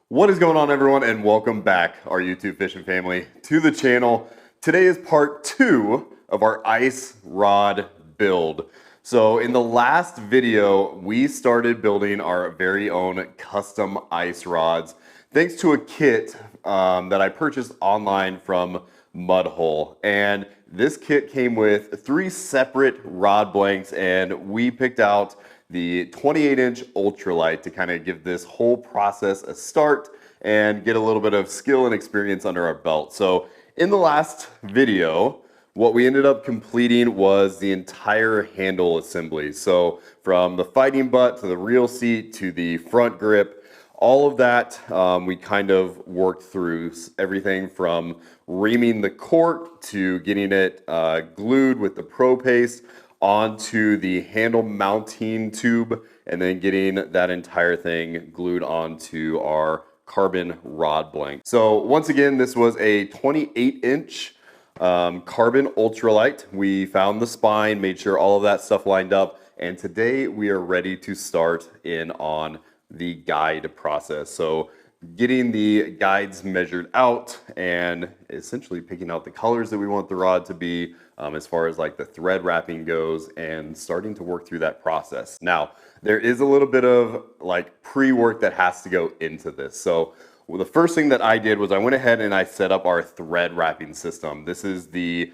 What is going on, everyone, and welcome back, our YouTube fishing family, to the channel. Today is part 2 of our ice rod build. So in the last video, we started building our very own custom ice rods thanks to a kit that I purchased online from Mudhole. And this kit came with 3 separate rod blanks, and we picked out the 28-inch ultralight to kind of give this whole process a start and get a little bit of skill and experience under our belt. So in the last video, what we ended up completing was the entire handle assembly. So from the fighting butt to the reel seat to the front grip, all of that we kind of worked through. Everything from reaming the cork to getting it glued with the Pro Paste onto the handle mounting tube, and then getting that entire thing glued onto our carbon rod blank. So once again, this was a 28-inch carbon ultralight. We found the spine, made sure all of that stuff lined up, and today we are ready to start in on the guide process. So getting the guides measured out and essentially picking out the colors that we want the rod to be as far as like the thread wrapping goes, and starting to work through that process. Now, there is a little bit of like pre-work that has to go into this. So the first thing that I did was I went ahead and I set up our thread wrapping system. This is the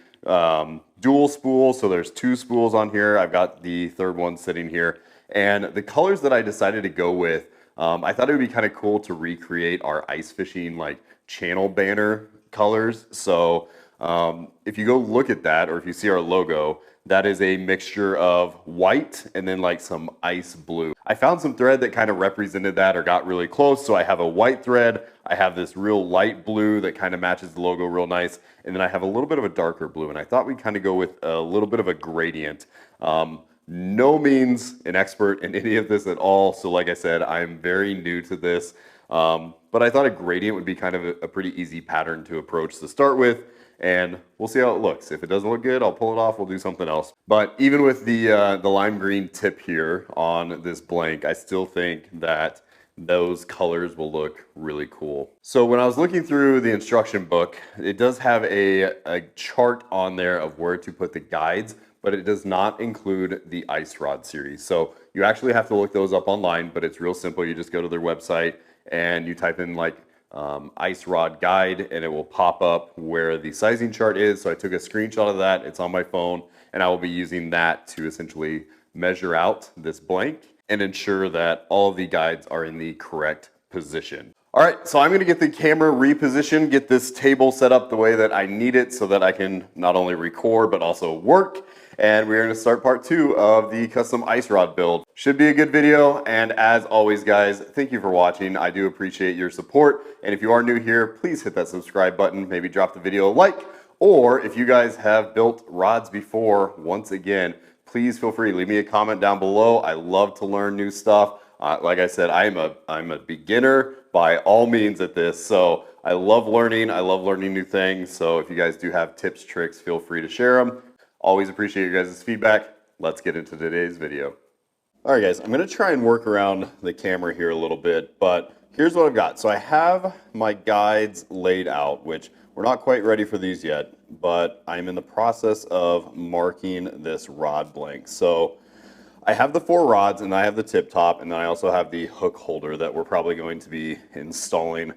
dual spool, so there's 2 spools on here. I've got the third one sitting here. And the colors that I decided to go with, I thought it would be kind of cool to recreate our ice fishing like channel banner colors. So if you go look at that, or if you see our logo, that is a mixture of white and then like some ice blue. I found some thread that kind of represented that or got really close. So I have a white thread, I have this real light blue that kind of matches the logo real nice, and then I have a little bit of a darker blue. And I thought we'd kind of go with a little bit of a gradient. No means an expert in any of this at all. So like I said, I'm very new to this. But I thought a gradient would be kind of a pretty easy pattern to approach to start with. And we'll see how it looks. If it doesn't look good, I'll pull it off, we'll do something else. But even with the lime green tip here on this blank, I still think that those colors will look really cool. So when I was looking through the instruction book, it does have a chart on there of where to put the guides, but it does not include the ice rod series. So you actually have to look those up online, but it's real simple. You just go to their website and you type in like ice rod guide, and it will pop up where the sizing chart is. So I took a screenshot of that. It's on my phone, and I will be using that to essentially measure out this blank and ensure that all of the guides are in the correct position. All right, so I'm going to get the camera repositioned, get this table set up the way that I need it so that I can not only record but also work. And we're going to start part 2 of the custom ice rod build. Should be a good video, and as always guys, thank you for watching. I do appreciate your support, and if you are new here, please hit that subscribe button, maybe drop the video a like, or if you guys have built rods before, once again, please feel free, leave me a comment down below. I love to learn new stuff. Like I said, I'm a beginner by all means at this, so I love learning new things. So if you guys do have tips, tricks, feel free to share them. Always appreciate your guys' feedback. Let's get into today's video. All right guys, I'm gonna try and work around the camera here a little bit, but here's what I've got. So I have my guides laid out, which we're not quite ready for these yet, but I'm in the process of marking this rod blank. So I have the 4 rods, and I have the tip top, and then I also have the hook holder that we're probably going to be installing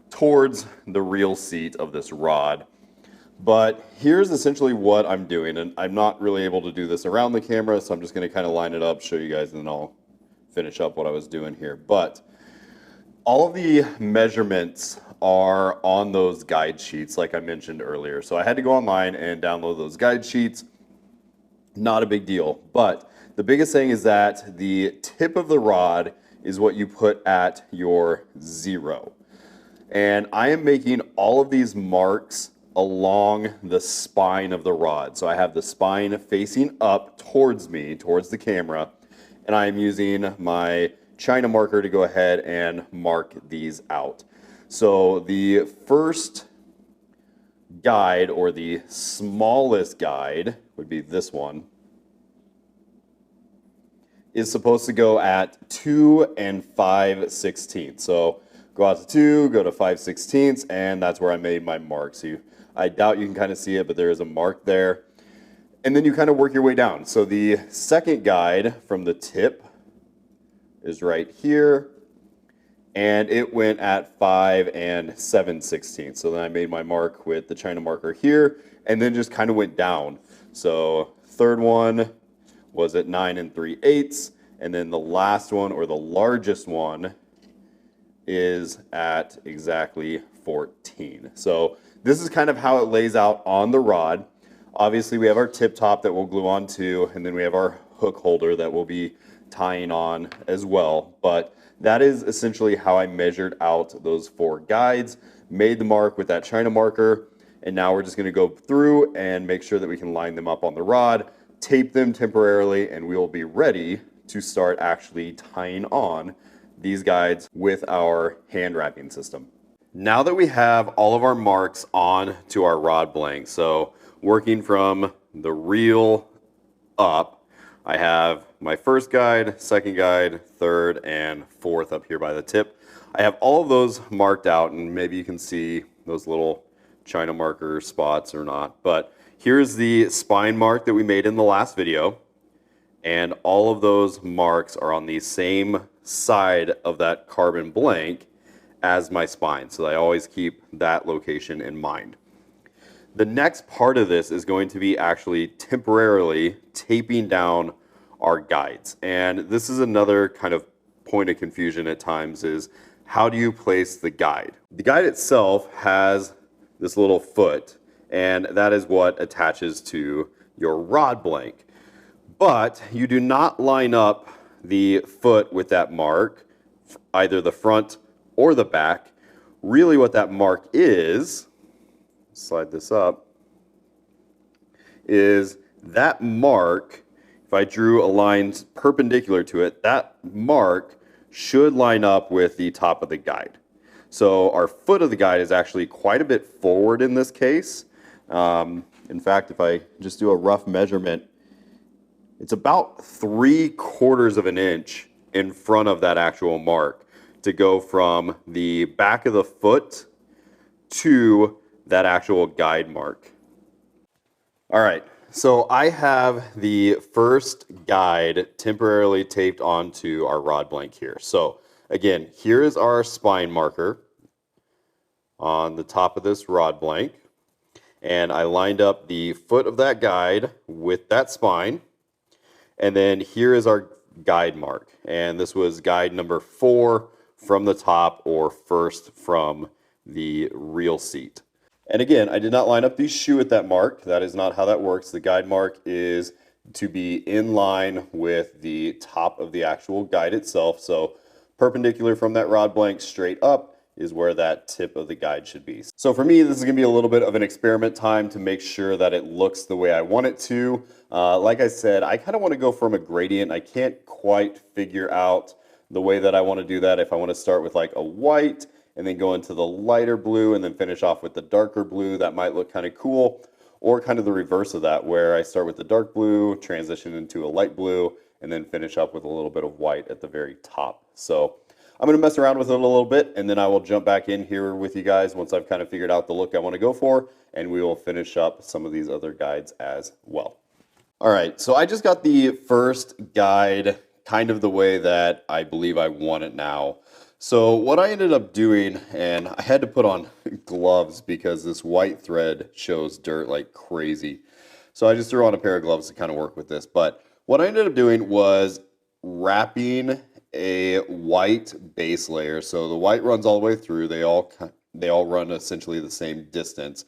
towards the reel seat of this rod. But here's essentially what I'm doing, and I'm not really able to do this around the camera, so I'm just going to kind of line it up, show you guys, and then I'll finish up what I was doing here. But all of the measurements are on those guide sheets like I mentioned earlier. So I had to go online and download those guide sheets. Not a big deal, but the biggest thing is that the tip of the rod is what you put at your 0. And I am making all of these marks along the spine of the rod. So I have the spine facing up towards me, towards the camera, and I am using my China marker to go ahead and mark these out. So the first guide, or the smallest guide, would be this one, is supposed to go at 2 5/16. So go out to 2, go to 5/16, and that's where I made my mark. So I doubt you can kind of see it, but there is a mark there. And then you kind of work your way down. So the second guide from the tip is right here, and it went at 5 7/16. So then I made my mark with the China marker here, and then just kind of went down. So third one was at 9 3/8, and then the last one, or the largest one, is at exactly 14. So this is kind of how it lays out on the rod. Obviously we have our tip top that we'll glue on to, and then we have our hook holder that we'll be tying on as well. But that is essentially how I measured out those 4 guides, made the mark with that China marker, and now we're just going to go through and make sure that we can line them up on the rod, tape them temporarily, and we will be ready to start actually tying on these guides with our hand wrapping system. Now that we have all of our marks on to our rod blank, so working from the reel up, I have my first guide, second guide, third, and fourth up here by the tip. I have all of those marked out, and maybe you can see those little China marker spots or not, but here's the spine mark that we made in the last video, and all of those marks are on the same side of that carbon blank as my spine, so I always keep that location in mind. The next part of this is going to be actually temporarily taping down our guides, and this is another kind of point of confusion at times, is how do you place the guide? The guide itself has this little foot, and that is what attaches to your rod blank. But you do not line up the foot with that mark, either the front or the back. Really what that mark is, slide this up, is that mark, if I drew a line perpendicular to it, that mark should line up with the top of the guide. So our foot of the guide is actually quite a bit forward in this case. In fact, if I just do a rough measurement, it's about 3/4 of an inch in front of that actual mark to go from the back of the foot to that actual guide mark. All right, so I have the first guide temporarily taped onto our rod blank here. So again, here is our spine marker on the top of this rod blank, and I lined up the foot of that guide with that spine. And then here is our guide mark, and this was guide number 4 from the top, or first from the reel seat. And again, I did not line up the shoe at that mark. That is not how that works. The guide mark is to be in line with the top of the actual guide itself. So perpendicular from that rod blank straight up is where that tip of the guide should be. So for me, this is going to be a little bit of an experiment time to make sure that it looks the way I want it to. Like I said, I kind of want to go from a gradient. I can't quite figure out the way that I want to do that. If I want to start with like a white and then go into the lighter blue and then finish off with the darker blue, that might look kind of cool. Or kind of the reverse of that, where I start with the dark blue, transition into a light blue, and then finish up with a little bit of white at the very top. So I'm going to mess around with it a little bit, and then I will jump back in here with you guys once I've kind of figured out the look I want to go for, and we will finish up some of these other guides as well. All right, so I just got the first guide kind of the way that I believe I want it now. So what I ended up doing, and I had to put on gloves because this white thread shows dirt like crazy. So I just threw on a pair of gloves to kind of work with this. But what I ended up doing was wrapping a white base layer. So the white runs all the way through. They all run essentially the same distance.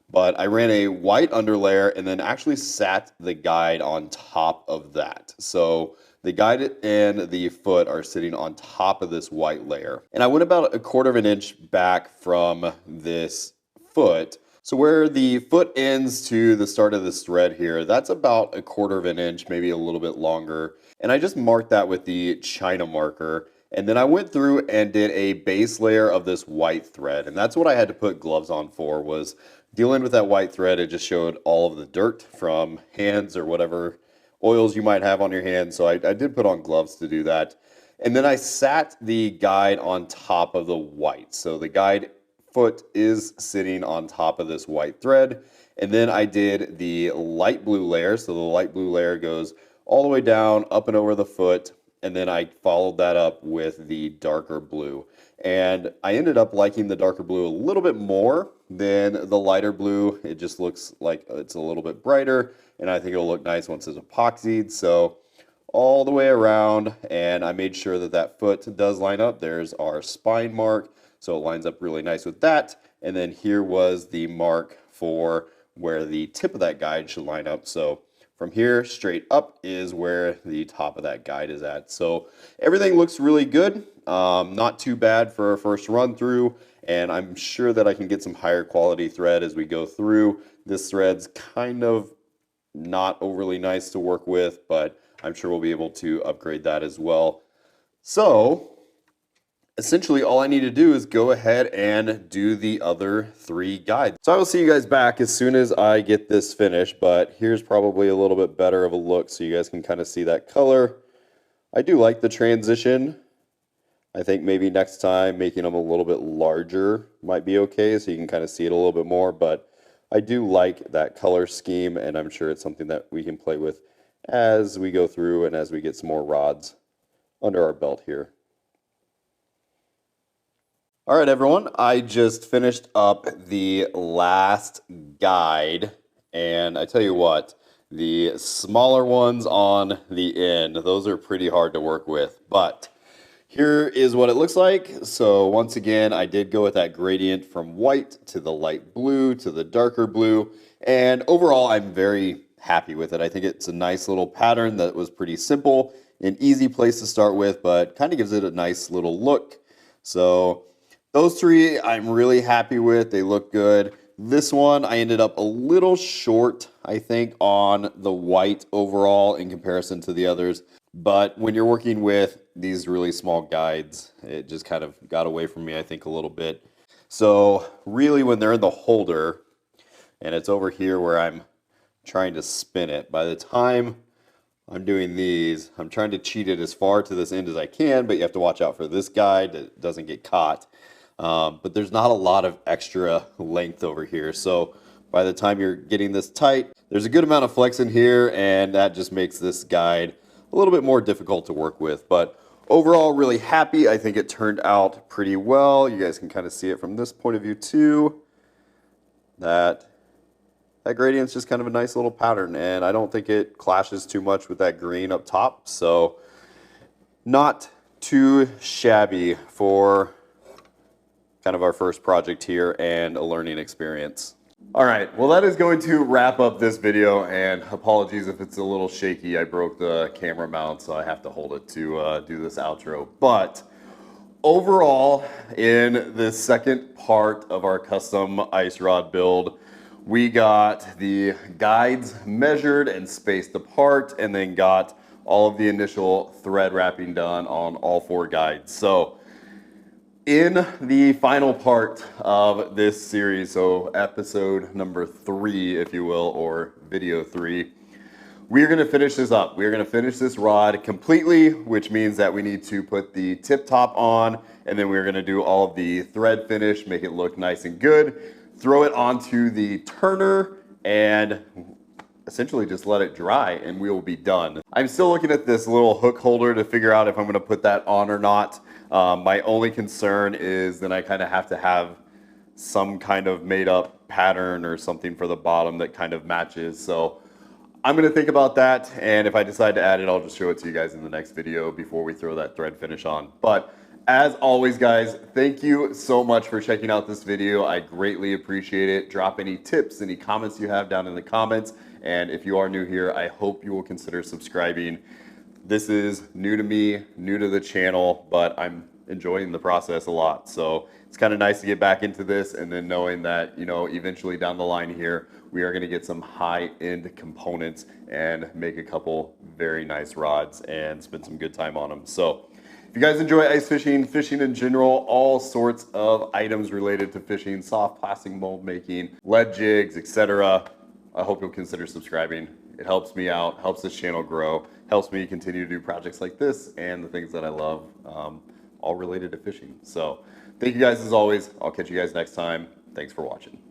But I ran a white underlayer and then actually sat the guide on top of that. So the guide and the foot are sitting on top of this white layer. And I went about 1/4 of an inch back from this foot. So where the foot ends to the start of this thread here, that's about 1/4 of an inch, maybe a little bit longer. And I just marked that with the China marker. And then I went through and did a base layer of this white thread. And that's what I had to put gloves on for, was dealing with that white thread. It just showed all of the dirt from hands or whatever oils you might have on your hands. So I did put on gloves to do that. And then I sat the guide on top of the white. So the guide foot is sitting on top of this white thread. And then I did the light blue layer. So the light blue layer goes all the way down, up and over the foot. And then I followed that up with the darker blue. And I ended up liking the darker blue a little bit more than the lighter blue. It just looks like it's a little bit brighter, and I think it'll look nice once it's epoxied. So all the way around, and I made sure that that foot does line up. There's our spine mark, so it lines up really nice with that. And then here was the mark for where the tip of that guide should line up. So from here straight up is where the top of that guide is at. So everything looks really good. Not too bad for a first run through, and I'm sure that I can get some higher quality thread as we go through. This thread's kind of not overly nice to work with, but I'm sure we'll be able to upgrade that as well. So essentially all I need to do is go ahead and do the other 3 guides. So I will see you guys back as soon as I get this finished, but here's probably a little bit better of a look so you guys can kind of see that color. I do like the transition. I think maybe next time making them a little bit larger might be okay, so you can kind of see it a little bit more, but I do like that color scheme, and I'm sure it's something that we can play with as we go through and as we get some more rods under our belt here. All right, everyone, I just finished up the last guide, and I tell you what, the smaller ones on the end, those are pretty hard to work with, but here is what it looks like. So once again, I did go with that gradient from white to the light blue to the darker blue, and overall I'm very happy with it. I think it's a nice little pattern that was pretty simple, an easy place to start with, but kind of gives it a nice little look. So those 3 I'm really happy with. They look good. This one I ended up a little short, I think, on the white overall in comparison to the others. But when you're working with these really small guides, it just kind of got away from me, I think, a little bit. So really when they're in the holder, and it's over here where I'm trying to spin it, by the time I'm doing these, I'm trying to cheat it as far to this end as I can, but you have to watch out for this guide that doesn't get caught. But there's not a lot of extra length over here. So by the time you're getting this tight, there's a good amount of flex in here, and that just makes this guide a little bit more difficult to work with. But overall, really happy. I think it turned out pretty well. You guys can kind of see it from this point of view too. That gradient's just kind of a nice little pattern, and I don't think it clashes too much with that green up top. So not too shabby for kind of our first project here and a learning experience. All right, well that is going to wrap up this video, and apologies if it's a little shaky. I broke the camera mount, so I have to hold it to do this outro. But overall, in the second part of our custom ice rod build, we got the guides measured and spaced apart, and then got all of the initial thread wrapping done on all 4 guides. So in the final part of this series, so episode number 3, if you will, or video 3, we're going to finish this up. We're going to finish this rod completely, which means that we need to put the tip top on, and then we're going to do all of the thread finish, make it look nice and good, throw it onto the turner, and essentially just let it dry, and we will be done. I'm still looking at this little hook holder to figure out if I'm going to put that on or not. My only concern is then I kind of have to have some kind of made up pattern or something for the bottom that kind of matches. So I'm going to think about that, and if I decide to add it, I'll just show it to you guys in the next video before we throw that thread finish on. But as always, guys, thank you so much for checking out this video. I greatly appreciate it. Drop any tips, any comments you have down in the comments. And if you are new here, I hope you will consider subscribing. This is new to me, new to the channel, but I'm enjoying the process a lot. So it's kind of nice to get back into this, and then knowing that, you know, eventually down the line here, we are going to get some high-end components and make a couple very nice rods and spend some good time on them. So if you guys enjoy ice fishing, fishing in general, all sorts of items related to fishing, soft plastic mold making, lead jigs, etc., I hope you'll consider subscribing. It helps me out, helps this channel grow, helps me continue to do projects like this and the things that I love, all related to fishing. So thank you guys as always. I'll catch you guys next time. Thanks for watching.